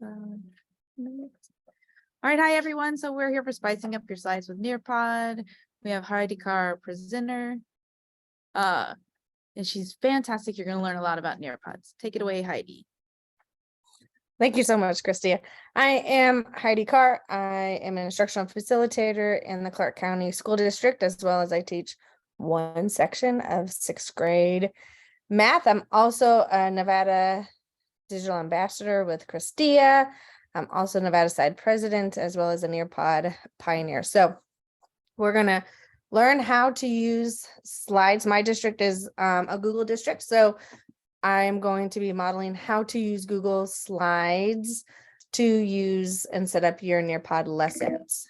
All right, hi everyone. So we're here for spicing up your slides with Nearpod. We have Heidi Carr, our presenter. And she's fantastic. You're going to learn a lot about Nearpods. Take it away, Heidi. Thank you so much, Christia. I am Heidi Carr. I am an instructional facilitator in the Clark County School District, as well as I teach one section of 6th grade math. I'm also a Nevada Digital Ambassador with Christia. I'm also Nevada Side President, as well as a Nearpod Pioneer. So we're going to learn how to use slides. My district is a Google district, so I'm going to be modeling how to use Google Slides to use and set up your Nearpod lessons.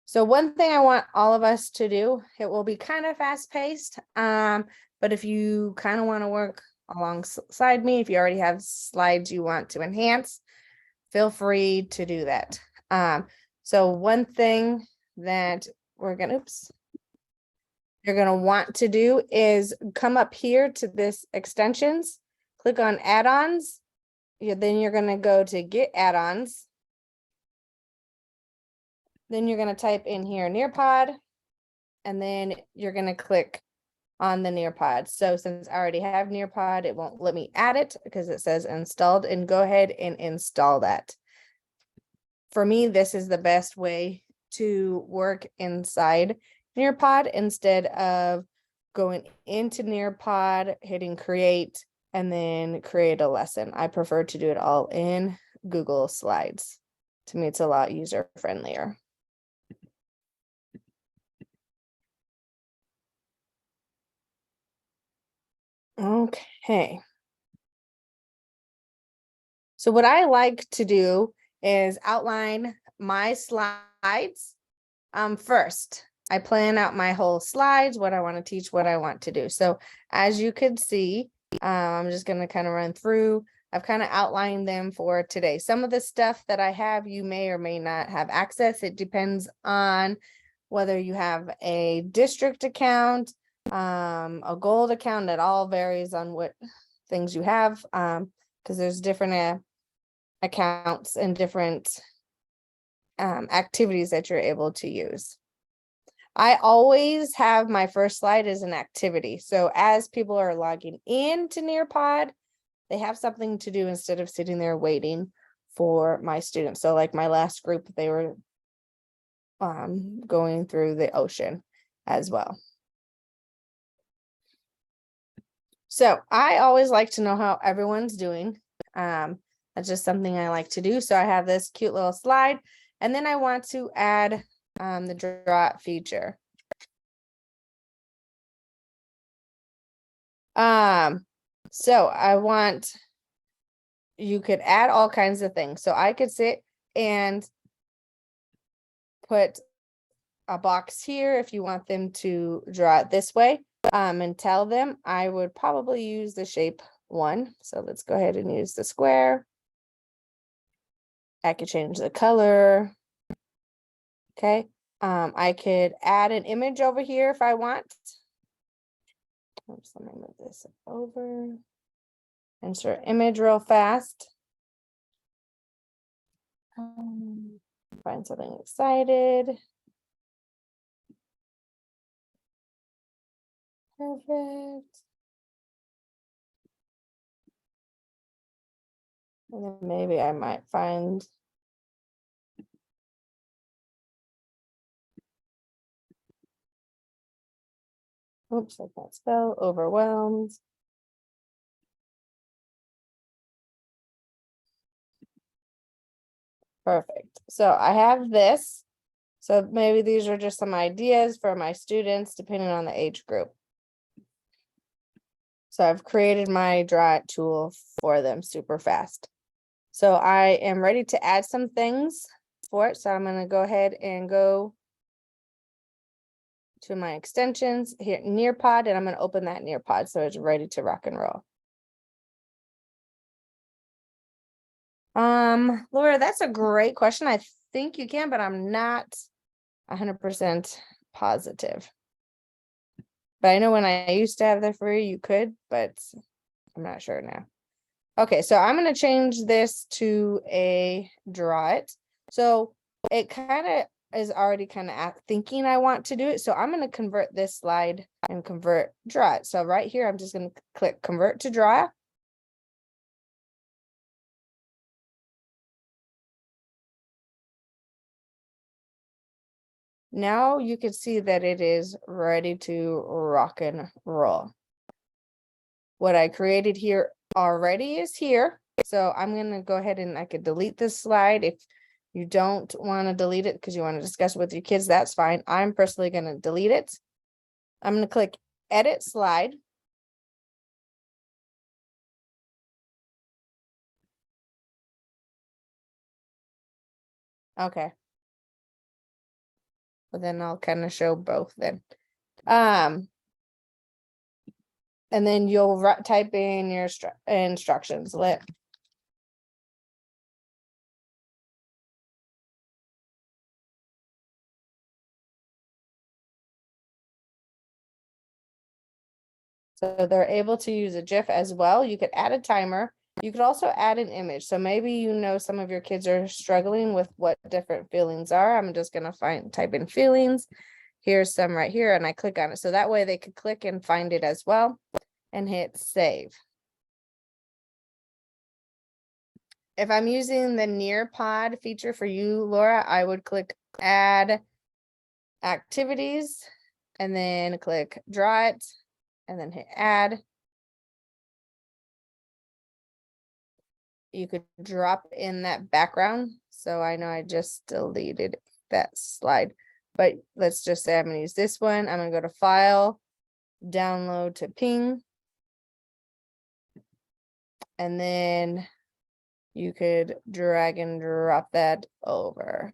So one thing I want all of us to do, it will be kind of fast-paced, but if you kind of want to work alongside me, if you already have slides you want to enhance, feel free to do that. So one thing that you're gonna want to do is come up here to this extensions, click on add-ons. Then you're gonna go to get add-ons. Then you're gonna type in here Nearpod, and then you're gonna click on the Nearpod. So since I already have Nearpod, it won't let me add it because it says installed, and go ahead and install that. For me, this is the best way to work inside Nearpod instead of going into Nearpod, hitting create, and then create a lesson. I prefer to do it all in Google Slides. To me, it's a lot user friendlier. Okay. So what I like to do is outline my slides first. I plan out my whole slides, what I want to teach, what I want to do. So as you could see, I'm just going to kind of run through. I've kind of outlined them for today. Some of the stuff that I have, you may or may not have access. It depends on whether you have a district account, a gold account. It all varies on what things you have, because there's different accounts and different activities that you're able to use. I always have my first slide as an activity. So as people are logging into Nearpod, they have something to do instead of sitting there waiting for my students. So like my last group, they were going through the ocean as well. So I always like to know how everyone's doing. That's just something I like to do. So I have this cute little slide, and then I want to add the draw it feature. So you could add all kinds of things. So I could sit and put a box here if you want them to draw it this way, and tell them. I would probably use the shape 1. So let's go ahead and use the square. I could change the color. Okay. I could add an image over here if I want. Oops, let me move this over. Insert image real fast. Find something excited. Perfect. And then maybe I might find oops, I can't spell overwhelmed. Perfect. So I have this. So maybe these are just some ideas for my students, depending on the age group. So I've created my draw it tool for them super fast. So I am ready to add some things for it. So I'm going to go ahead and go to my extensions here, Nearpod, and I'm going to open that Nearpod so it's ready to rock and roll. Laura, that's a great question. I think you can, but I'm not 100% positive. But I know when I used to have the free, you could, but I'm not sure now. Okay, so I'm gonna change this to a draw it. So it kind of is already kind of thinking I want to do it. So I'm gonna convert this slide and convert draw it. So right here, I'm just gonna click convert to draw. Now you can see that it is ready to rock and roll. What I created here already is here. So I'm gonna go ahead and I could delete this slide. If you don't want to delete it because you want to discuss it with your kids, that's fine. I'm personally gonna delete it. I'm gonna click edit slide. Okay. But then I'll kind of show both then. And then you'll type in your instructions. So they're able to use a GIF as well. You could add a timer. You could also add an image. So maybe you know some of your kids are struggling with what different feelings are. I'm just gonna type in feelings. Here's some right here, and I click on it. So that way they could click and find it as well and hit save. If I'm using the Nearpod feature for you, Laura, I would click add activities and then click draw it and then hit add. You could drop in that background. So I know I just deleted that slide, but let's just say I'm gonna use this one. I'm gonna go to file, download to ping. And then you could drag and drop that over.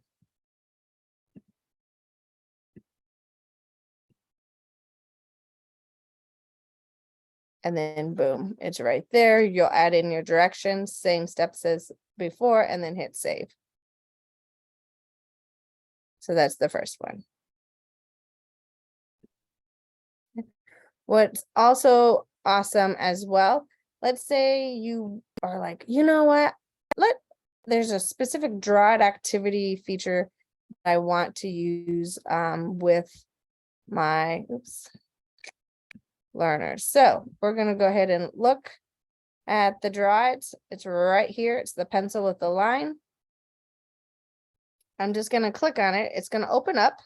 And then boom, it's right there. You'll add in your directions, same steps as before, and then hit save. So that's the first one. What's also awesome as well, let's say you are like, you know what, there's a specific drawed activity feature I want to use with my learners. So we're going to go ahead and look at the draw. It's right here. It's the pencil with the line. I'm just going to click on it. It's going to open up.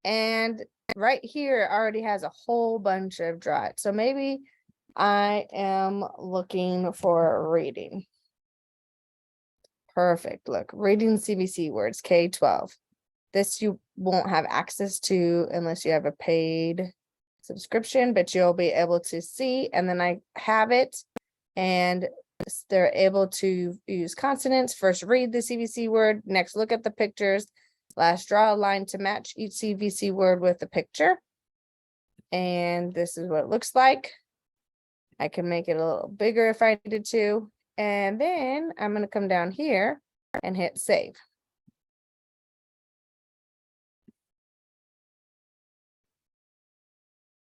And right here it already has a whole bunch of draw it. So maybe I am looking for reading. Perfect. Look, reading CVC words, K-12. This you won't have access to unless you have a paid subscription, but you'll be able to see. And then I have it, and they're able to use consonants. First, read the CVC word. Next, look at the pictures. Last, draw a line to match each CVC word with the picture. And this is what it looks like. I can make it a little bigger if I needed to. And then I'm going to come down here and hit save.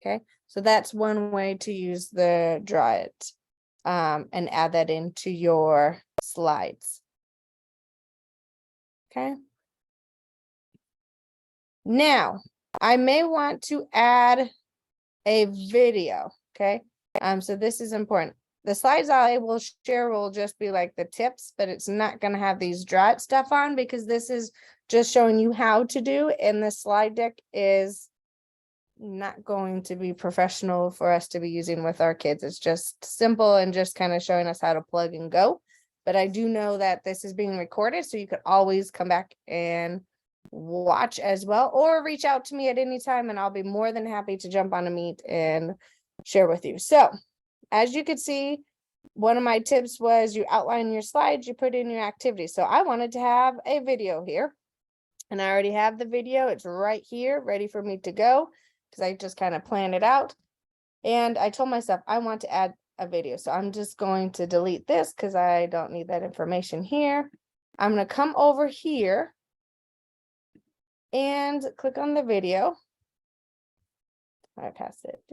Okay, so that's one way to use the draw it and add that into your slides. Okay. Now, I may want to add a video. Okay. So this is important. The slides I will share will just be like the tips, but it's not going to have these draw it stuff on because this is just showing you how to do, and the slide deck is not going to be professional for us to be using with our kids. It's just simple and just kind of showing us how to plug and go. But I do know that this is being recorded, so you could always come back and watch as well, or reach out to me at any time and I'll be more than happy to jump on a meet and share with you. So as you can see, one of my tips was you outline your slides, you put in your activities. So I wanted to have a video here, and I already have the video. It's right here ready for me to go because I just kind of planned it out. And I told myself I want to add a video. So I'm just going to delete this because I don't need that information here. I'm going to come over here and click on the video. I passed it.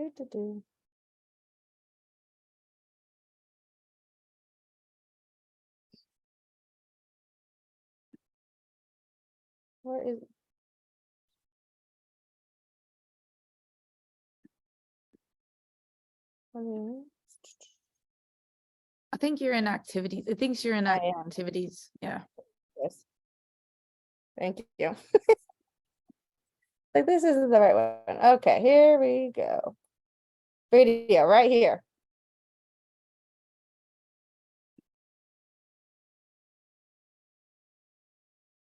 Where is? I think you're in activities. It thinks you're in I am. activities. Yeah. Yes. Thank you. Like this isn't the right one. Okay, here we go. Video right here.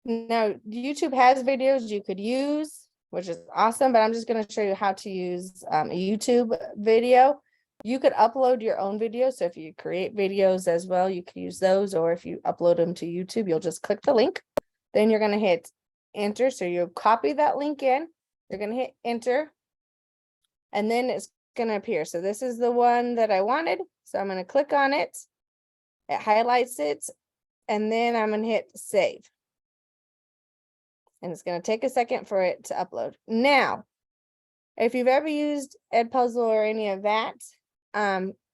Now, YouTube has videos you could use, which is awesome, but I'm just going to show you how to use a YouTube video. You could upload your own videos. So if you create videos as well, you can use those. Or if you upload them to YouTube, you'll just click the link. Then you're going to hit enter. So you'll copy that link in. You're going to hit enter. And then it's going to appear. So this is the one that I wanted. So I'm going to click on it. It highlights it. And then I'm going to hit save. And it's going to take a second for it to upload. Now, if you've ever used Edpuzzle or any of that,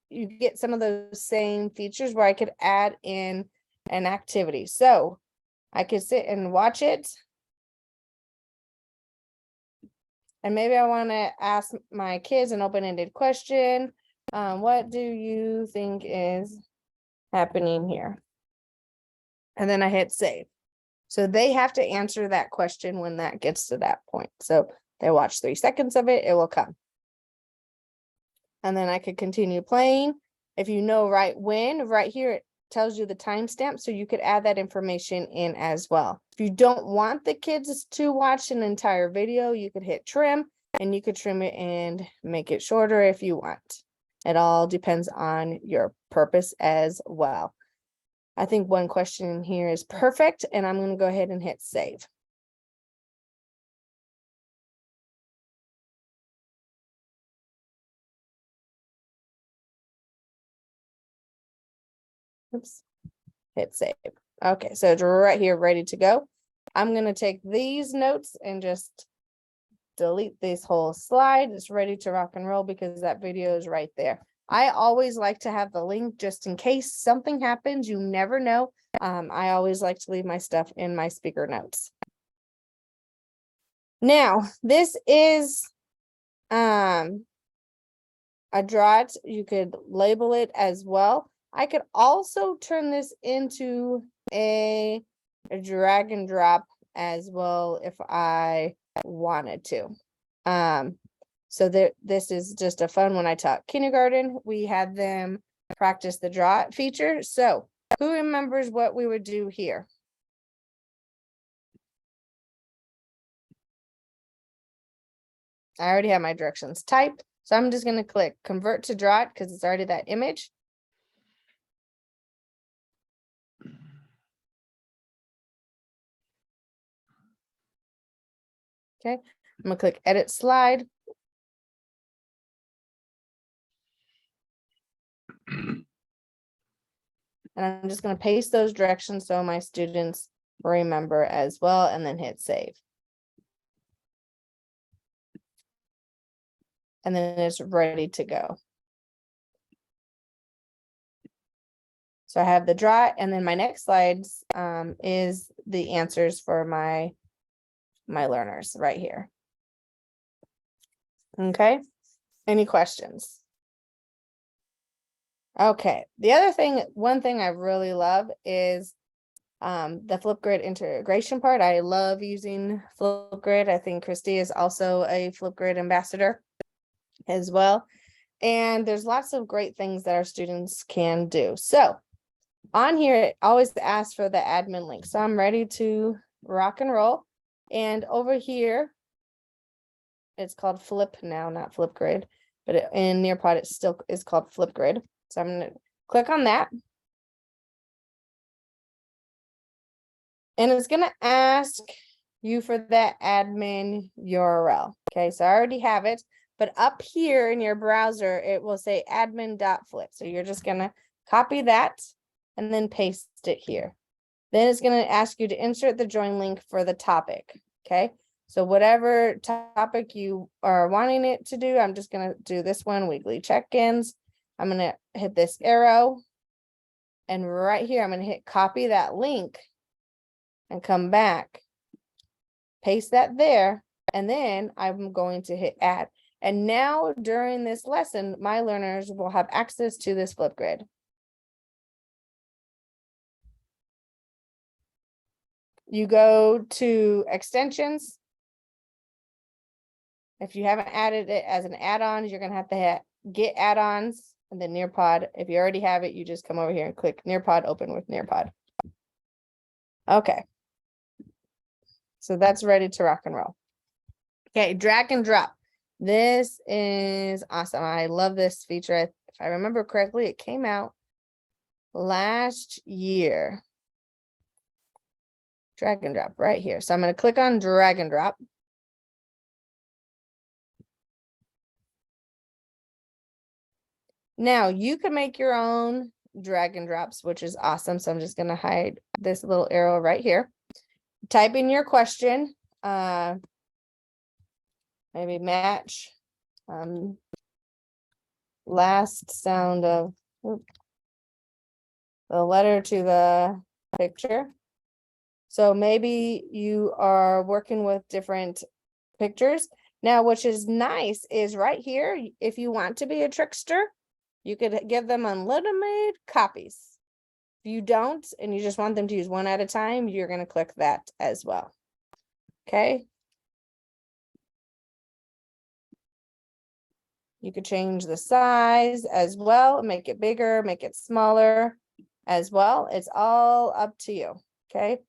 you get some of those same features where I could add in an activity. So I could sit and watch it. And maybe I want to ask my kids an open-ended question. What do you think is happening here? And then I hit save. So they have to answer that question when that gets to that point. So they watch 3 seconds of it, it will come. And then I could continue playing. If you know right when, right here, it tells you the timestamp. So you could add that information in as well. If you don't want the kids to watch an entire video, you could hit trim and you could trim it and make it shorter if you want. It all depends on your purpose as well. I think one question here is perfect, and I'm going to go ahead and hit save. Oops, hit save. Okay, so it's right here, ready to go. I'm going to take these notes and just delete this whole slide. It's ready to rock and roll because that video is right there. I always like to have the link just in case something happens. You never know. I always like to leave my stuff in my speaker notes. Now, this is a drawit. You could label it as well. I could also turn this into a drag and drop as well if I wanted to. So this is just a fun. When I taught kindergarten, we had them practice the draw feature. So who remembers what we would do here? I already have my directions typed. So I'm just going to click convert to draw because it's already that image. Okay, I'm going to click edit slide. And I'm just going to paste those directions so my students remember as well, and then hit save. And then it's ready to go. So I have the draw, and then my next slides is the answers for my learners right here. Okay, any questions? Okay, the other thing, one thing I really love is the Flipgrid integration part. I love using Flipgrid. I think Christy is also a Flipgrid ambassador as well. And there's lots of great things that our students can do. So on here, it always asks for the admin link. So I'm ready to rock and roll. And over here, it's called Flip now, not Flipgrid, but in Nearpod, it still is called Flipgrid. So I'm going to click on that. And it's going to ask you for that admin URL. Okay, so I already have it, but up here in your browser, it will say admin.flip. So you're just going to copy that and then paste it here. Then it's going to ask you to insert the join link for the topic. Okay, so whatever topic you are wanting it to do, I'm just going to do this one, weekly check-ins. I'm going to hit this arrow, and right here, I'm going to hit copy that link and come back paste that there, and then I'm going to hit add. And now during this lesson, my learners will have access to this Flipgrid. You go to extensions. If you haven't added it as an add-on, you're gonna have to hit get add-ons and then Nearpod. If you already have it, you just come over here and click Nearpod, open with Nearpod. Okay. So that's ready to rock and roll. Okay, drag and drop. This is awesome. I love this feature. If I remember correctly, it came out last year. Drag and drop right here. So I'm going to click on drag and drop. Now you can make your own drag and drops, which is awesome. So I'm just going to hide this little arrow right here. Type in your question. Maybe match last sound of the letter to the picture. So maybe you are working with different pictures. Now, which is nice is right here, if you want to be a trickster, you could give them unlimited copies. If you don't, and you just want them to use one at a time, you're going to click that as well. Okay. You could change the size as well, make it bigger, make it smaller as well. It's all up to you. Okay.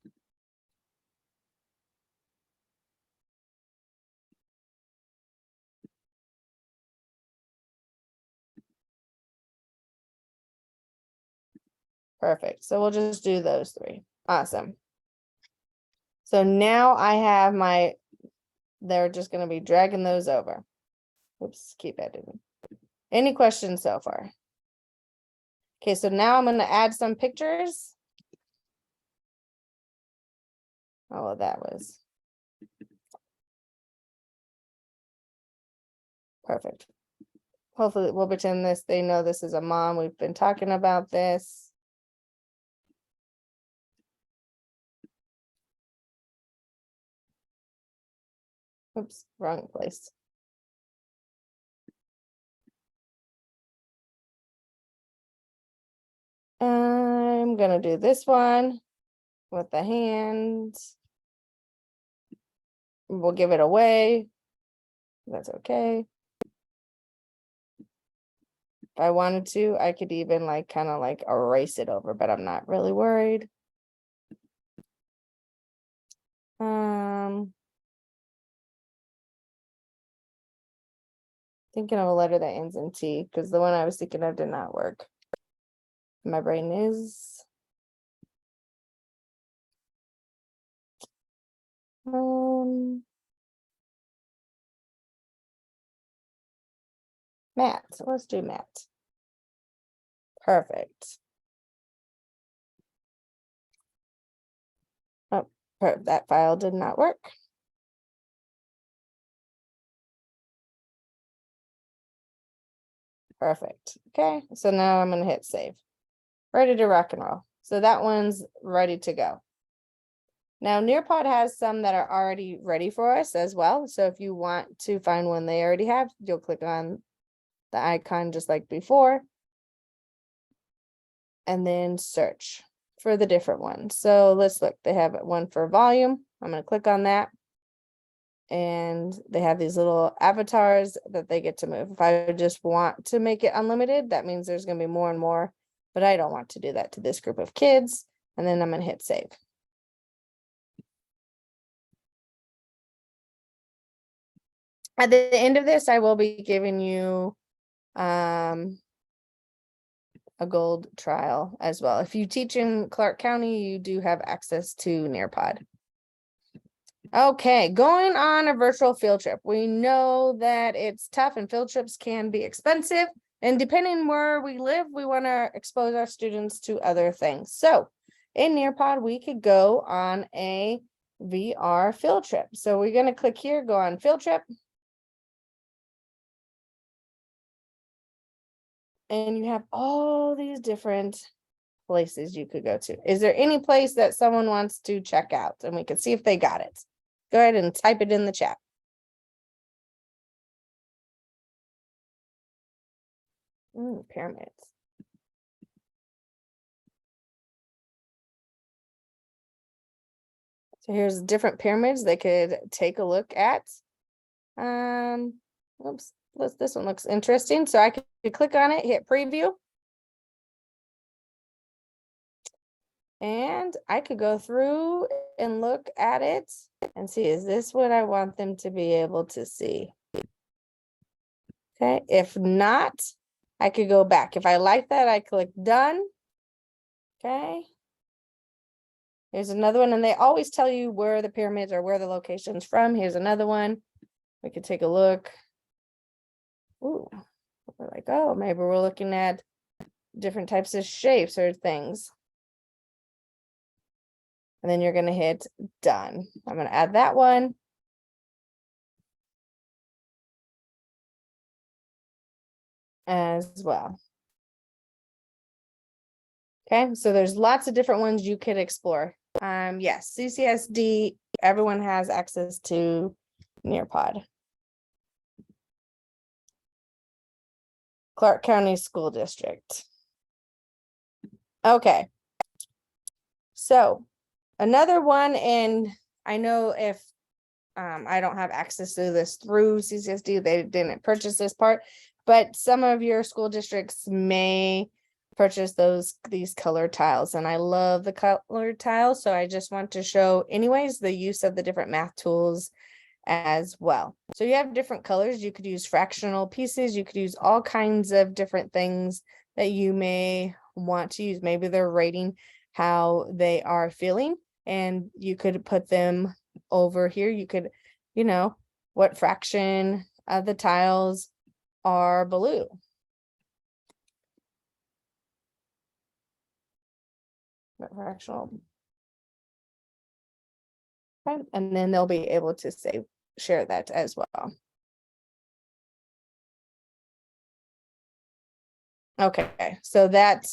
Perfect. So we'll just do those three. Awesome. So now I have my, they're just going to be dragging those over. Oops, keep editing. Any questions so far? Okay, so now I'm going to add some pictures. Oh, well, that was perfect. Hopefully we'll pretend this, they know this is a mom. We've been talking about this. Oops, wrong place. I'm gonna do this one with the hands. We'll give it away. That's okay. If I wanted to, I could even like kind of like erase it over, but I'm not really worried. Thinking of a letter that ends in T because the one I was thinking of did not work. My brain is Matt. So let's do Matt. Perfect. Oh, that file did not work. Perfect. Okay, so now I'm going to hit save. Ready to rock and roll. So that one's ready to go. Now Nearpod has some that are already ready for us as well. So if you want to find one they already have, you'll click on the icon just like before. And then search for the different ones. So let's look, they have one for volume. I'm going to click on that. And they have these little avatars that they get to move. If I just want to make it unlimited, that means there's going to be more and more, but I don't want to do that to this group of kids. And then I'm going to hit save. At the end of this, I will be giving you a gold trial as well. If you teach in Clark County, you do have access to Nearpod. Okay, going on a virtual field trip. We know that it's tough and field trips can be expensive. And depending where we live, we want to expose our students to other things. So in Nearpod, we could go on a VR field trip. So we're going to click here, go on field trip. And you have all these different places you could go to. Is there any place that someone wants to check out? And we can see if they got it. go ahead and type it in the chat. Pyramids. So here's different pyramids they could take a look at. Oops, this one looks interesting. So I could click on it, hit preview. And I could go through and look at it and see, is this what I want them to be able to see? Okay, if not, I could go back. If I like that, I click done. Okay. Here's another one, and they always tell you where the pyramids or where the location's from. Here's another one. We could take a look. Ooh, we're like, oh, maybe we're looking at different types of shapes or things. And then you're going to hit done. I'm going to add that one. As well. Okay, so there's lots of different ones you could explore. Yes, CCSD, everyone has access to Nearpod. Clark County School District. Okay. So another one, and I know if I don't have access to this through CCSD, they didn't purchase this part, but some of your school districts may purchase these color tiles, and I love the color tiles, so I just want to show anyways the use of the different math tools as well. So you have different colors. You could use fractional pieces, you could use all kinds of different things that you may want to use. Maybe they're rating how they are feeling, and you could put them over here. You could, what fraction of the tiles are blue. Fractional. Okay. And then they'll be able to share that as well. Okay, so that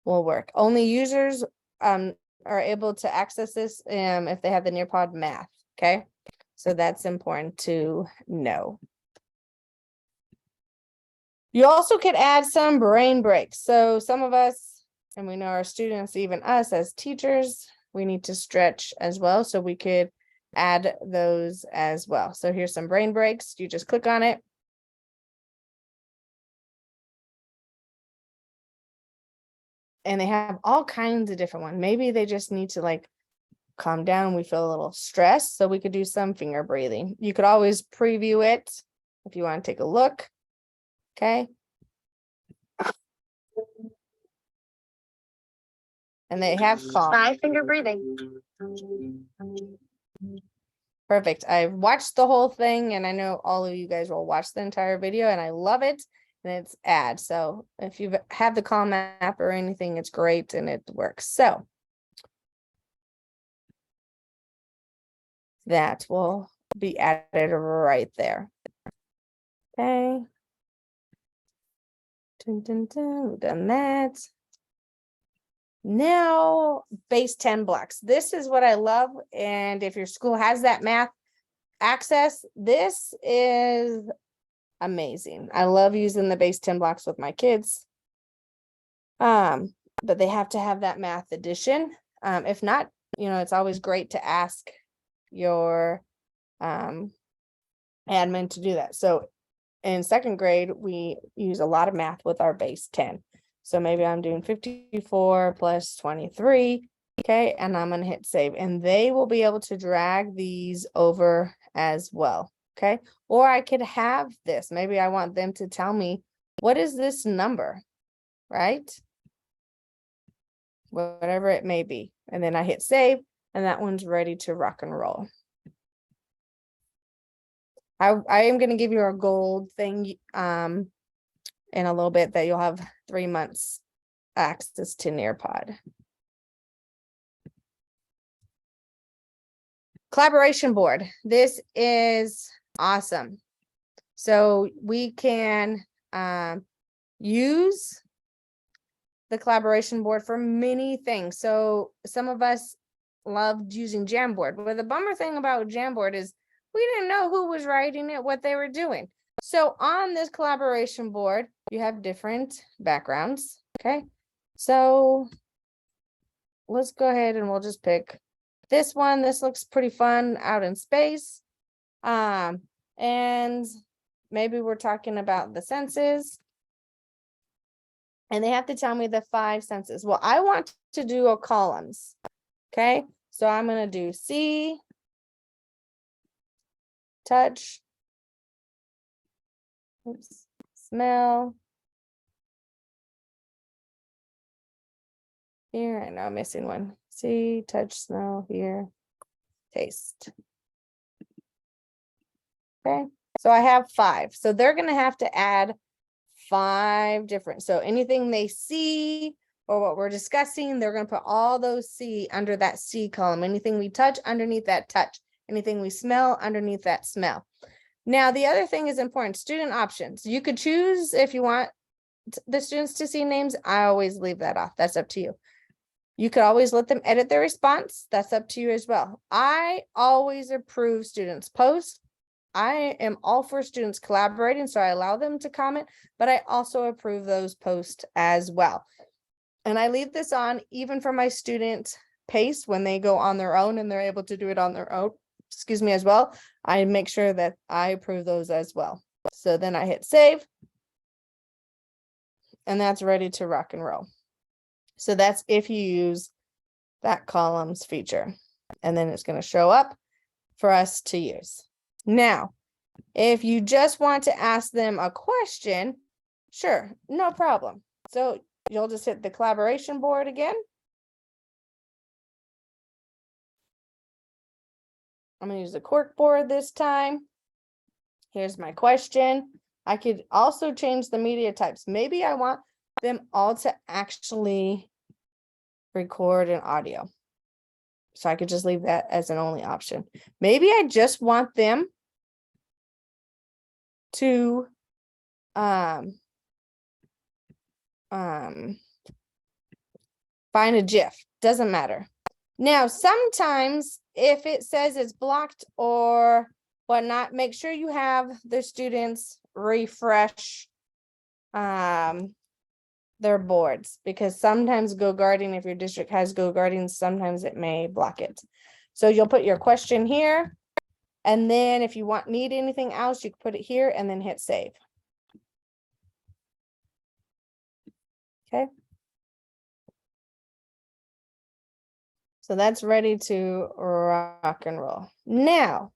will work. Only users are able to access this if they have the Nearpod math. Okay, so that's important to know. You also could add some brain breaks. So some of us, and we know our students, even us as teachers, we need to stretch as well. So we could add those as well. So here's some brain breaks. You just click on it. And they have all kinds of different ones. Maybe they just need to calm down. We feel a little stressed. So we could do some finger breathing. You could always preview it if you want to take a look. Okay. And they have calm. 5 finger breathing. Perfect. I've watched the whole thing, and I know all of you guys will watch the entire video, and I love it. And it's add. So if you have the Calm app or anything, it's great and it works. So that will be added right there. Okay. Dun, dun, dun. We've done that. Now, base 10 blocks. This is what I love. And if your school has that math access, this is amazing. I love using the base 10 blocks with my kids. But they have to have that math addition. If not, it's always great to ask your admin to do that. So in second grade, we use a lot of math with our base 10. So maybe I'm doing 54 plus 23. Okay, and I'm going to hit save, and they will be able to drag these over as well. Okay, or I could have this. Maybe I want them to tell me, what is this number, right? Whatever it may be. And then I hit save, and that one's ready to rock and roll. I am going to give you a gold thing in a little bit that you'll have 3 months access to Nearpod. Collaboration board. This is awesome. So we can use the collaboration board for many things. So some of us loved using Jamboard. But the bummer thing about Jamboard is we didn't know who was writing it, what they were doing. So on this collaboration board, you have different backgrounds. Okay. So let's go ahead and we'll just pick this one. This looks pretty fun out in space. And maybe we're talking about the senses. And they have to tell me the 5 senses. Well, I want to do a columns. Okay. So I'm going to do see, touch, oops, smell. Here, I know I'm missing one. See, touch, smell, hear, taste. Okay, so I have 5. So they're going to have to add 5 different. So anything they see or what we're discussing, they're going to put all those C under that C column. Anything we touch underneath that touch. Anything we smell underneath that smell. Now, the other thing is important, student options. You could choose if you want the students to see names. I always leave that off. That's up to you. You could always let them edit their response. That's up to you as well. I always approve students' posts. I am all for students collaborating, so I allow them to comment, but I also approve those posts as well. And I leave this on even for my student pace when they go on their own and they're able to do it on their own, as well. I make sure that I approve those as well. So then I hit save. And that's ready to rock and roll. So that's if you use that columns feature. And then it's going to show up for us to use. Now, if you just want to ask them a question, sure, no problem. So you'll just hit the collaboration board again. I'm going to use the cork board this time. Here's my question. I could also change the media types. Maybe I want them all to actually record an audio. So I could just leave that as an only option. Maybe I just want them to find a GIF. Doesn't matter. Now, sometimes if it says it's blocked or whatnot, make sure you have the students refresh their boards, because sometimes GoGuardian, if your district has GoGuardian, sometimes it may block it. So you'll put your question here, and then if you need anything else, you can put it here and then hit save. Okay. So that's ready to rock and roll. Now,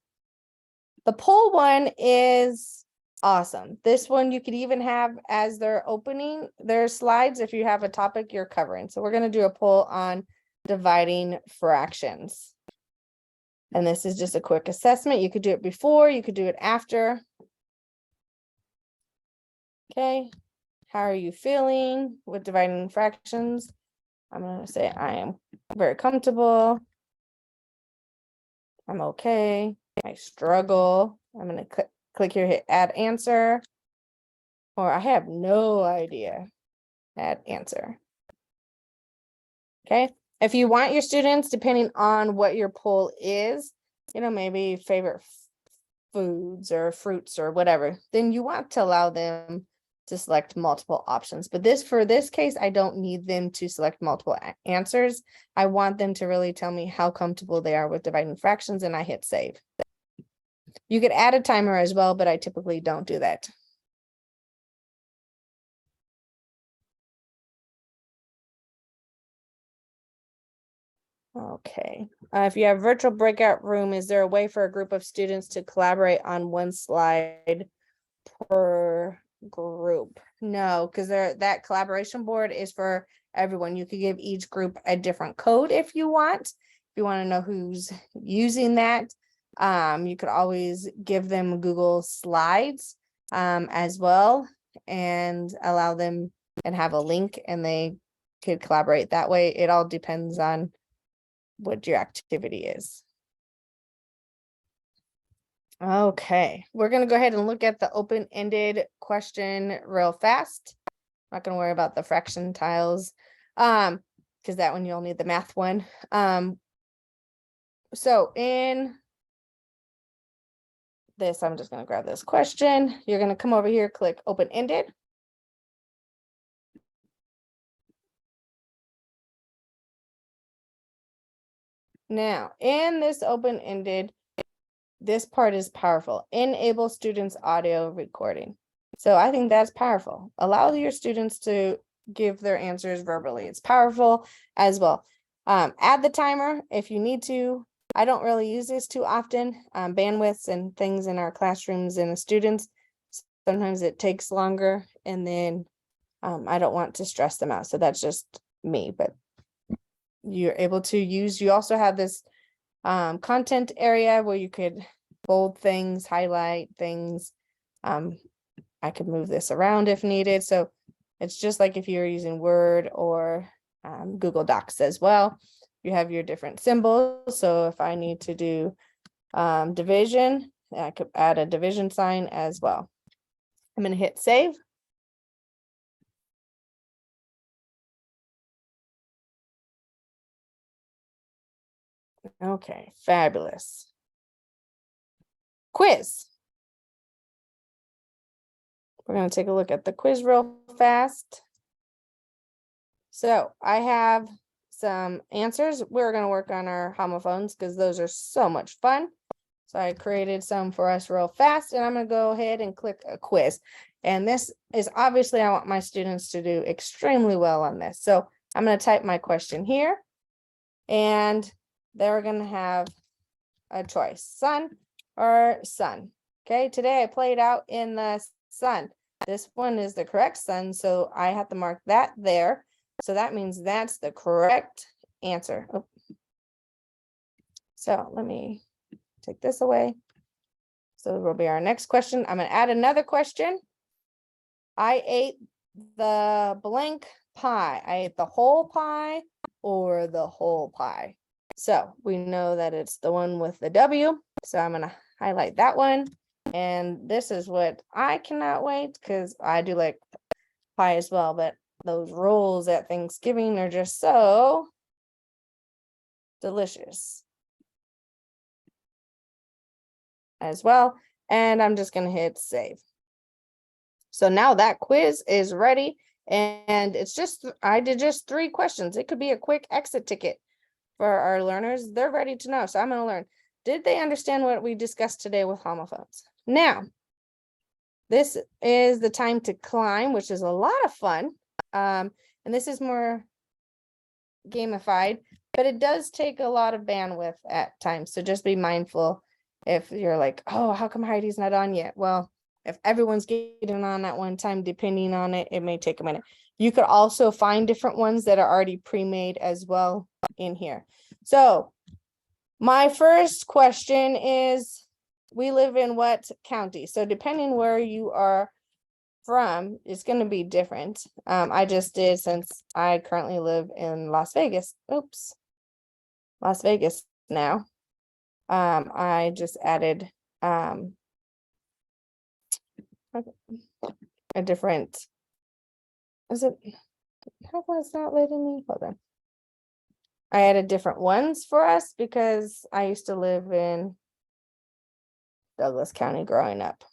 the poll one is awesome. This one you could even have as they're opening their slides if you have a topic you're covering. So we're going to do a poll on dividing fractions. And this is just a quick assessment. You could do it before, you could do it after. Okay. How are you feeling with dividing fractions? I'm going to say I am very comfortable. I'm okay. I struggle. I'm going to click here, hit add answer. Or I have no idea. Add answer. Okay. If you want your students, depending on what your poll is, maybe favorite foods or fruits or whatever, then you want to allow them to select multiple options. But for this case, I don't need them to select multiple answers. I want them to really tell me how comfortable they are with dividing fractions, and I hit save. You could add a timer as well, but I typically don't do that. Okay. If you have virtual breakout room, is there a way for a group of students to collaborate on one slide per group? No, because that collaboration board is for everyone. You could give each group a different code if you want. If you want to know who's using that, you could always give them Google Slides as well, and allow them and have a link, and they could collaborate that way. It all depends on what your activity is. Okay, we're going to go ahead and look at the open-ended question real fast. I'm not going to worry about the fraction tiles, because that one you'll need the math one. So in this, I'm just going to grab this question. You're going to come over here, click open-ended. Now, in this open-ended, this part is powerful. Enable students' audio recording. So I think that's powerful. Allow your students to give their answers verbally. It's powerful as well. Add the timer if you need to. I don't really use this too often. Bandwidths and things in our classrooms and the students, sometimes it takes longer, and then I don't want to stress them out. So that's just me, but you're able to use, you also have this content area where you could bold things, highlight things. I could move this around if needed. So it's just like if you're using Word or Google Docs as well. You have your different symbols. So if I need to do division, I could add a division sign as well. I'm going to hit save. Okay, fabulous. Quiz. We're going to take a look at the quiz real fast. So I have some answers. We're going to work on our homophones because those are so much fun. So I created some for us real fast, and I'm going to go ahead and click a quiz. And this is obviously, I want my students to do extremely well on this. So I'm going to type my question here, and they're going to have a choice, sun or sun. Okay, today I played out in the sun. This one is the correct sun, so I have to mark that there. So that means that's the correct answer. Oh. So let me take this away. So it will be our next question. I'm going to add another question. I ate the blank pie. I ate the whole pie or the whole pie. So we know that it's the one with the W. So I'm going to highlight that one. And this is what I cannot wait, because I do like pie as well, but those rolls at Thanksgiving are just so delicious as well. And I'm just going to hit save. So now that quiz is ready, and it's just, I did just 3 questions. It could be a quick exit ticket for our learners. They're ready to know. So I'm going to learn, did they understand what we discussed today with homophones? Now, this is the time to climb, which is a lot of fun. And this is more gamified, but it does take a lot of bandwidth at times. So just be mindful if you're like, oh, how come Heidi's not on yet? Well, if everyone's getting on at one time, depending on it, it may take a minute. You could also find different ones that are already pre-made as well in here. So my first question is, we live in what county? So depending where you are from, it's going to be different. I just did, since I currently live in Las Vegas. Oops. Las Vegas now. I just added a different, is it, how was that letting me? Hold on. I added different ones for us because I used to live in Douglas County growing up.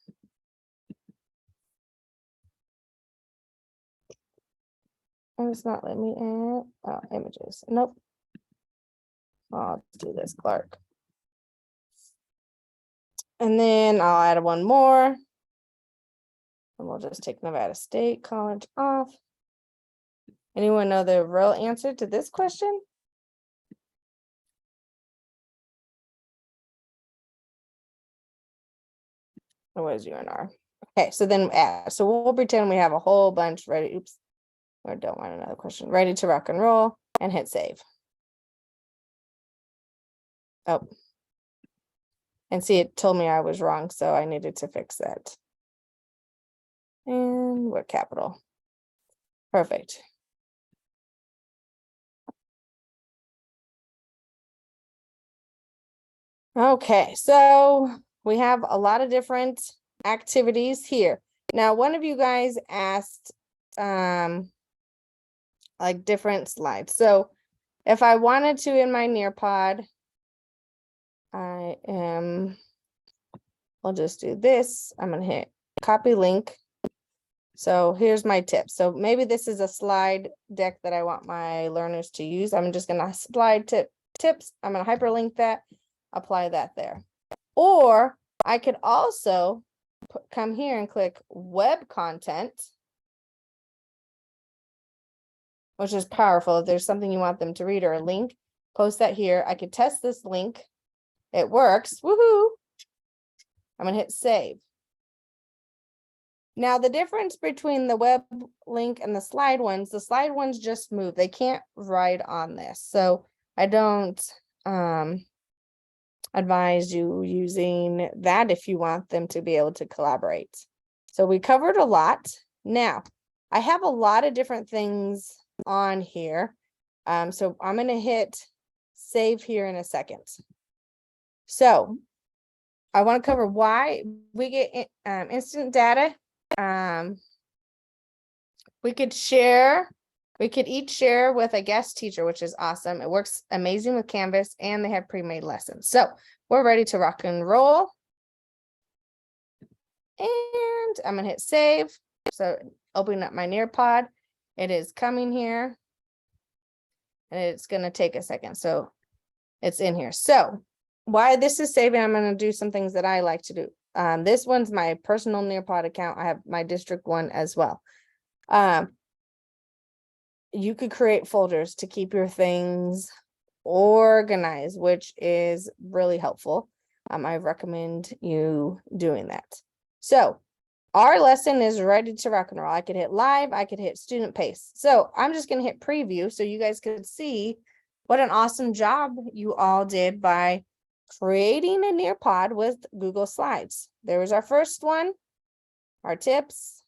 And it's not letting me add, oh, images. Nope. I'll do this, Clark. And then I'll add one more. And we'll just take Nevada State College off. Anyone know the real answer to this question? Or was UNR? Okay, so then add. So we'll pretend we have a whole bunch ready. Oops. Or don't want another question. Ready to rock and roll, and hit save. Oh. And see, it told me I was wrong, so I needed to fix that. And we're capital. Perfect. Okay, so we have a lot of different activities here. Now, one of you guys asked like different slides. So if I wanted to in my Nearpod, I'll just do this. I'm gonna hit copy link. So here's my tip. So maybe this is a slide deck that I want my learners to use. I'm just gonna slide tips. I'm gonna hyperlink that, apply that there. Or I could also come here and click web content, which is powerful. If there's something you want them to read or a link, post that here. I could test this link. It works. Woohoo! I'm gonna hit save. Now the difference between the web link and the slide ones just move. They can't write on this. So I don't advise you using that if you want them to be able to collaborate. So we covered a lot. Now I have a lot of different things on here. So I'm going to hit save here in a second. So I want to cover why we get instant data. We could each share with a guest teacher, which is awesome. It works amazing with Canvas and they have pre-made lessons. So we're ready to rock and roll. And I'm gonna hit save. So opening up my Nearpod, it is coming here and it's gonna take a second. So it's in here. So why this is saving, I'm gonna do some things that I like to do. This one's my personal Nearpod account. I have my district one as well. You could create folders to keep your things organized, which is really helpful. I recommend you doing that. So our lesson is ready to rock and roll. I could hit live, I could hit student pace. So I'm just going to hit preview so you guys could see what an awesome job you all did by creating a Nearpod with Google Slides. There was our first one, our tips.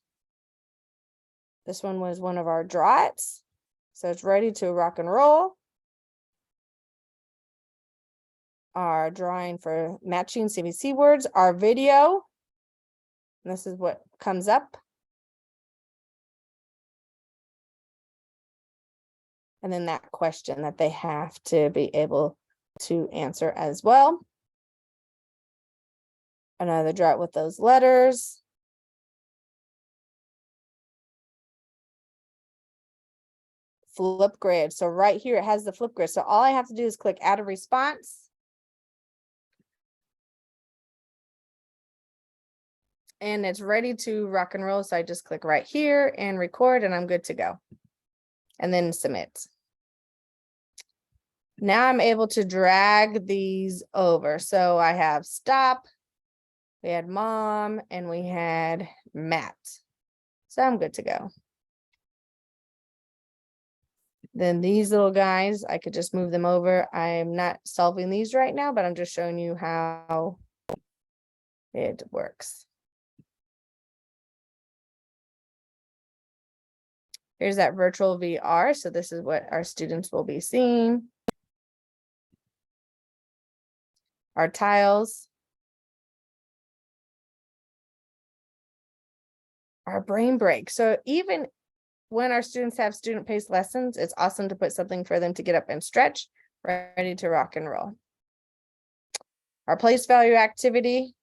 This one was one of our draughts. So it's ready to rock and roll. Our drawing for matching CVC words, our video. And this is what comes up. And then that question that they have to be able to answer as well. Another drawing with those letters. Flip grid. So right here, it has the flip grid. So all I have to do is click add a response. And it's ready to rock and roll. So I just click right here and record and I'm good to go. And then submit. Now I'm able to drag these over. So I have stop, we had mom, and we had Matt. So I'm good to go. Then these little guys, I could just move them over. I'm not solving these right now, but I'm just showing you how it works. Here's that virtual VR. So this is what our students will be seeing. Our tiles. Our brain break. So even when our students have student-paced lessons, it's awesome to put something for them to get up and stretch, ready to rock and roll. Our place value activity,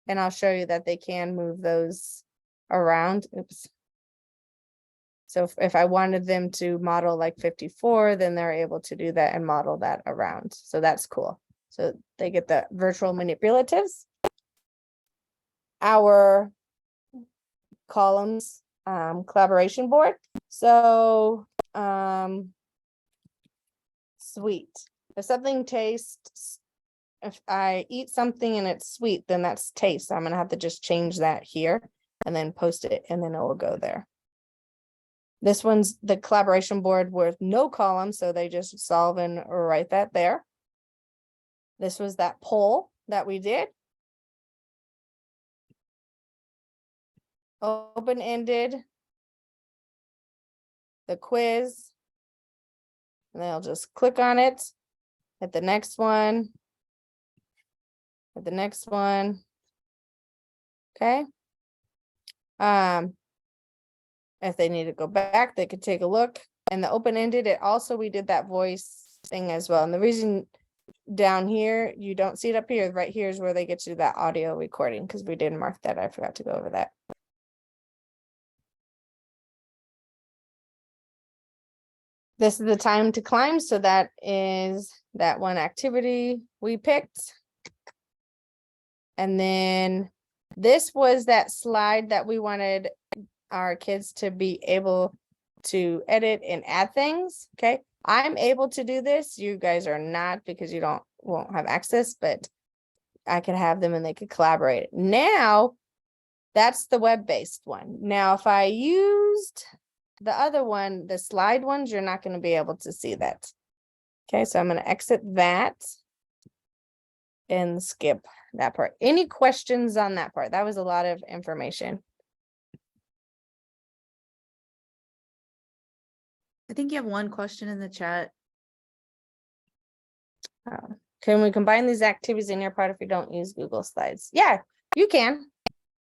and I'll show you that they can move those around. Oops. So if I wanted them to model like 54, then they're able to do that and model that around. So that's cool. So they get the virtual manipulatives. Our columns collaboration board. So sweet. If something tastes, if I eat something and it's sweet, then that's taste. So I'm gonna have to just change that here and then post it and then it will go there. This one's the collaboration board with no column, so they just solve and write that there. This was that poll that we did. Open-ended, the quiz, and then I'll just click on it, hit the next one, hit the next one. Okay. If they need to go back, they could take a look. And the open-ended, it also, we did that voice thing as well. And the reason down here, you don't see it up here. Right here is where they get to that audio recording, because we didn't mark that. I forgot to go over that. This is the time to climb. So that is that one activity we picked. And then this was that slide that we wanted our kids to be able to edit and add things. Okay. I'm able to do this. You guys are not, because you won't have access, but I could have them and they could collaborate. Now that's the web-based one. Now, if I used the other one, the slide ones, you're not going to be able to see that. Okay, so I'm going to exit that and skip that part. Any questions on that part? That was a lot of information. I think you have one question in the chat. Can we combine these activities in Nearpod if we don't use Google Slides? Yeah, you can.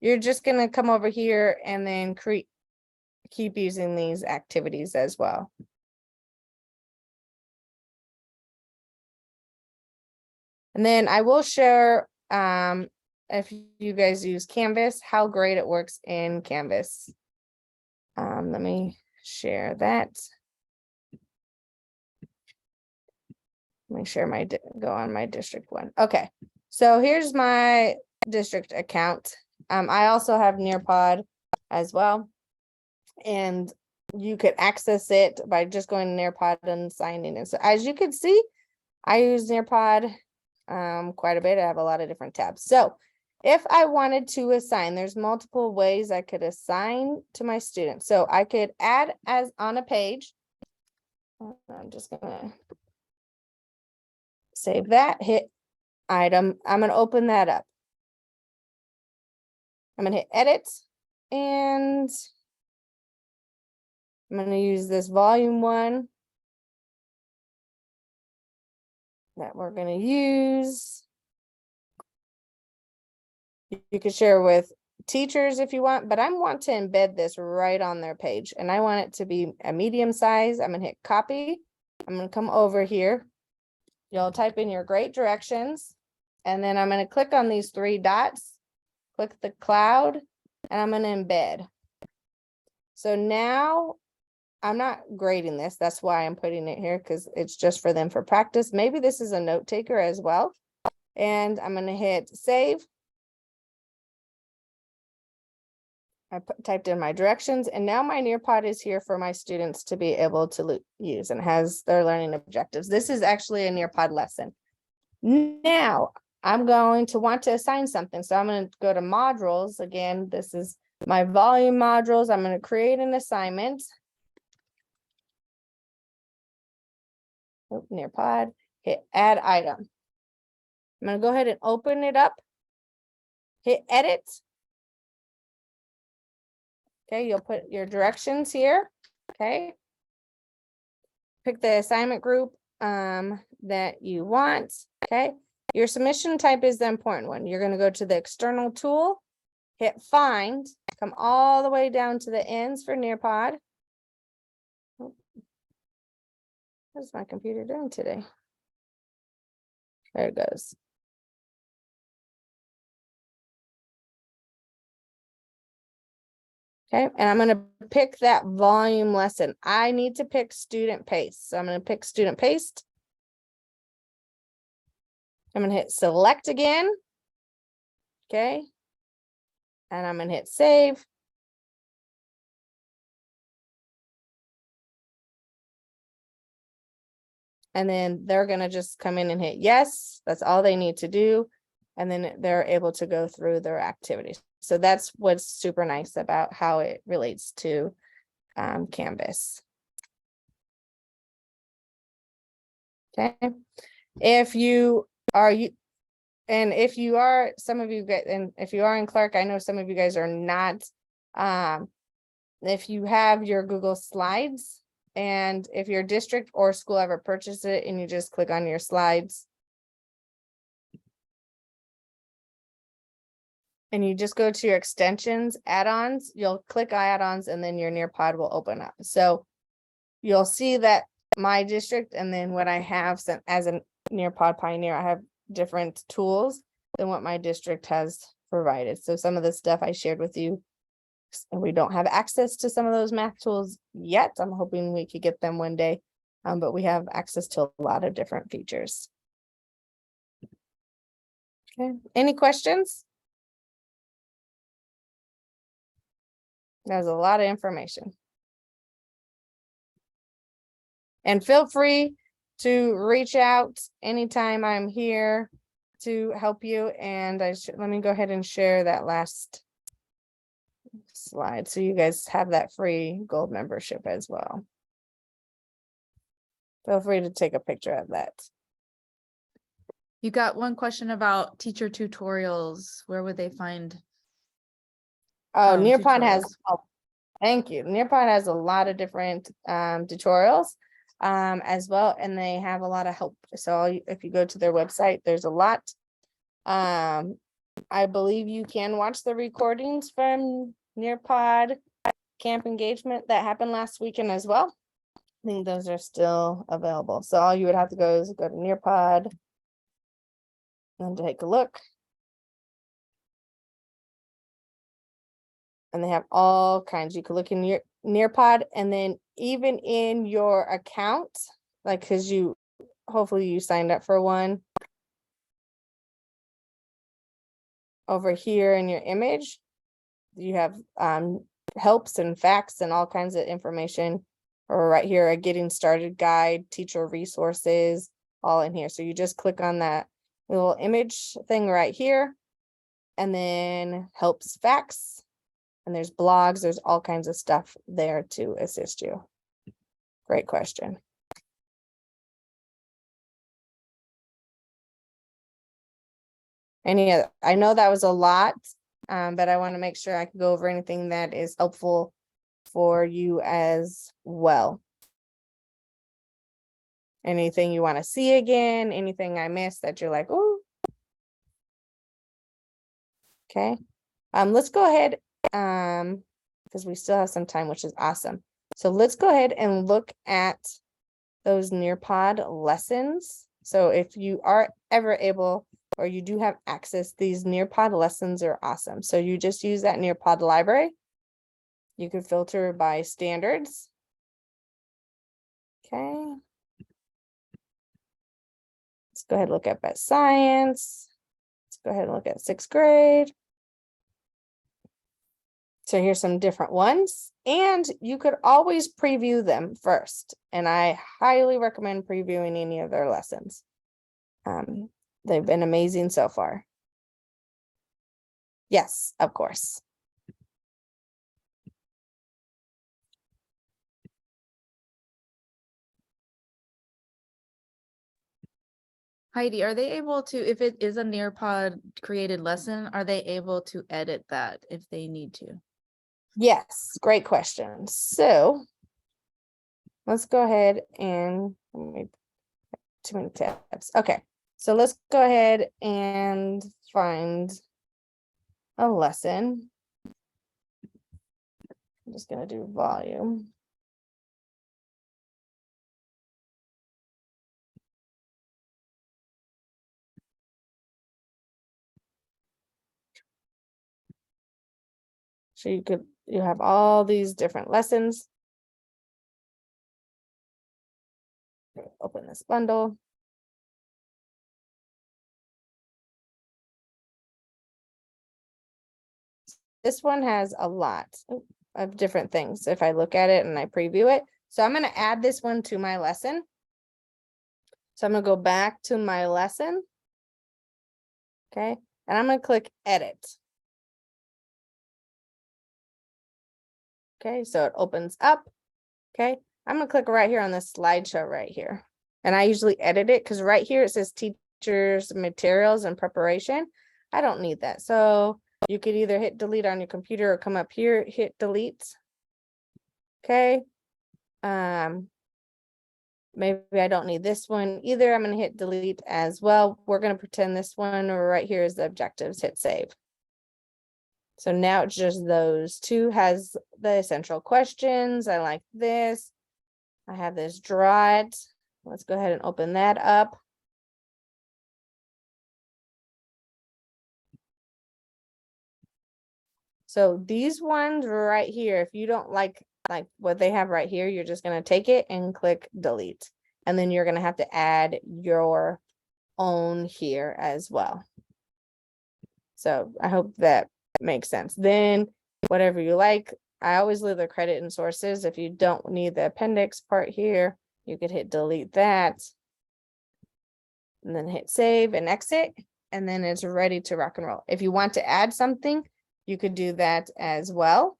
You're just going to come over here and then keep using these activities as well. And then I will share, if you guys use Canvas, how great it works in Canvas. Let me share that. Let me share go on my district one. Okay, so here's my district account. I also have Nearpod as well. And you could access it by just going to Nearpod and signing in. So as you can see, I use Nearpod quite a bit. I have a lot of different tabs. So if I wanted to assign, there's multiple ways I could assign to my students. So I could add as on a page. I'm just gonna save that, hit item. I'm gonna open that up. I'm gonna hit edit, and I'm gonna use this volume one that we're gonna use. You could share with teachers if you want, but I want to embed this right on their page, and I want it to be a medium size. I'm gonna hit copy. I'm gonna come over here. You'll type in your great directions, and then I'm gonna click on these three dots, click the cloud, and I'm gonna embed. So now I'm not grading this. That's why I'm putting it here, because it's just for them for practice. Maybe this is a note taker as well. And I'm gonna hit save. I typed in my directions, and now my Nearpod is here for my students to be able to use, and has their learning objectives. This is actually a Nearpod lesson. Now I'm going to want to assign something. So I'm going to go to modules. Again, this is my volume modules. I'm going to create an assignment. Nearpod, hit add item. I'm going to go ahead and open it up, hit edit. Okay, you'll put your directions here. Okay. Pick the assignment group that you want. Okay. Your submission type is the important one. You're going to go to the external tool, hit find, come all the way down to the ends for Nearpod. What's my computer doing today? There it goes. Okay, and I'm going to pick that volume lesson. I need to pick student pace. So I'm going to pick student pace. I'm going to hit select again. Okay. And I'm going to hit save. And then they're going to just come in and hit yes. That's all they need to do. And then they're able to go through their activities. So that's what's super nice about how it relates to Canvas. Okay. If you are, if you are, some of you get, and if you are in Clark, I know some of you guys are not. If you have your Google Slides, and if your district or school ever purchased it, and you just click on your slides, and you just go to your extensions, add-ons, you'll click add-ons, and then your Nearpod will open up. So you'll see that my district, and then what I have as an Nearpod Pioneer, I have different tools than what my district has provided. So some of the stuff I shared with you, and we don't have access to some of those math tools yet. I'm hoping we could get them one day, but we have access to a lot of different features. Okay, any questions? There's a lot of information. And feel free to reach out anytime. I'm here to help you. And let me go ahead and share that last slide so you guys have that free gold membership as well. Feel free to take a picture of that. You got one question about teacher tutorials. Where would they find? Oh, Nearpod has, tutorials? oh, thank you. Nearpod has a lot of different tutorials as well, and they have a lot of help. So if you go to their website, there's a lot. I believe you can watch the recordings from Nearpod camp engagement that happened last weekend as well. I think those are still available. So all you would have to go is go to Nearpod and take a look. And they have all kinds. You can look in your Nearpod, and then even in your account, like, because hopefully you signed up for one. Over here in your image, you have helps and facts and all kinds of information. Or right here, a getting started guide, teacher resources, all in here. So you just click on that little image thing right here, and then helps, facts, and there's blogs. There's all kinds of stuff there to assist you. Great question. Any other? I know that was a lot, but I want to make sure I can go over anything that is helpful for you as well. Anything you want to see again, anything I missed that you're like, oh, okay. Let's go ahead, because we still have some time, which is awesome. So let's go ahead and look at those Nearpod lessons. So if you are ever able, or you do have access, these Nearpod lessons are awesome. So you just use that Nearpod library. You can filter by standards. Okay. Let's go ahead and look at science. Let's go ahead and look at 6th grade. So here's some different ones, and you could always preview them first. And I highly recommend previewing any of their lessons. They've been amazing so far. Yes, of course. Heidi, are they able to, if it is a Nearpod created lesson, are they able to edit that if they need to? Yes, great question. So let's go ahead and too many tabs. Okay, so let's go ahead and find a lesson. I'm just going to do volume. So you have all these different lessons. Open this bundle. This one has a lot of different things if I look at it and I preview it. So I'm going to add this one to my lesson. So I'm going to go back to my lesson. Okay, and I'm going to click edit. Okay, so it opens up. Okay, I'm going to click right here on this slideshow right here. And I usually edit it because right here it says teachers materials and preparation. I don't need that. So you could either hit delete on your computer or come up here, hit delete. Okay. Maybe I don't need this one either. I'm going to hit delete as well. We're going to pretend this one right here is the objectives. Hit save. So now it's just those two. Has the essential questions. I like this. I have this draw it. Let's go ahead and open that up. So these ones right here, if you don't like what they have right here, you're just gonna take it and click delete. And then you're gonna have to add your own here as well. So I hope that makes sense. Then whatever you like, I always leave the credit and sources. If you don't need the appendix part here, you could hit delete that. And then hit save and exit. And then it's ready to rock and roll. If you want to add something, you could do that as well.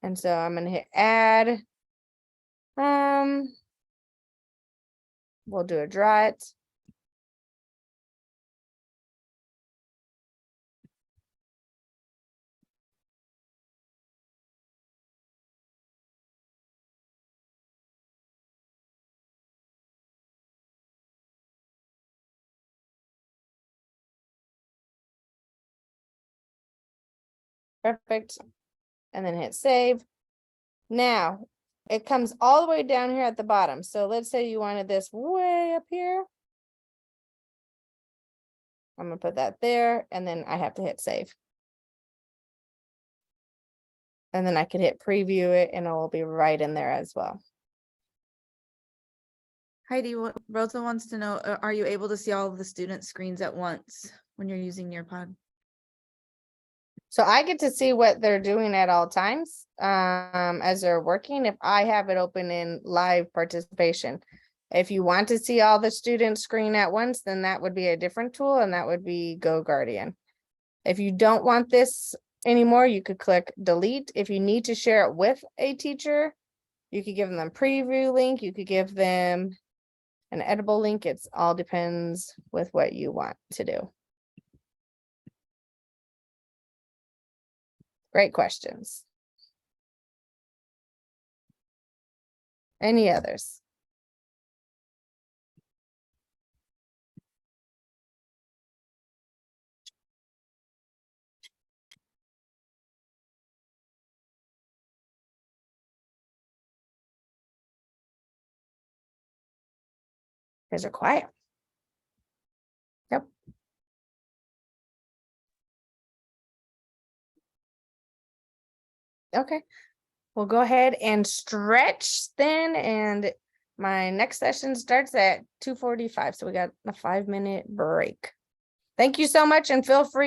And so I'm going to hit add. We'll do a draw it. Perfect. And then hit save. Now it comes all the way down here at the bottom. So let's say you wanted this way up here. I'm gonna put that there, and then I have to hit save. And then I can hit preview it and it will be right in there as well. Heidi, Rosa wants to know, are you able to see all of the student screens at once when you're using Nearpod? So I get to see what they're doing at all times as they're working if I have it open in live participation. If you want to see all the student screen at once, then that would be a different tool, and that would be Go Guardian. If you don't want this anymore, you could click delete. If you need to share it with a teacher, you could give them a preview link. You could give them an editable link. It's all depends with what you want to do. Great questions. Any others? You guys are quiet. Yep. Okay. We'll go ahead and stretch then, and my next session starts at 2:45. So we got a 5-minute break. Thank you so much, and feel free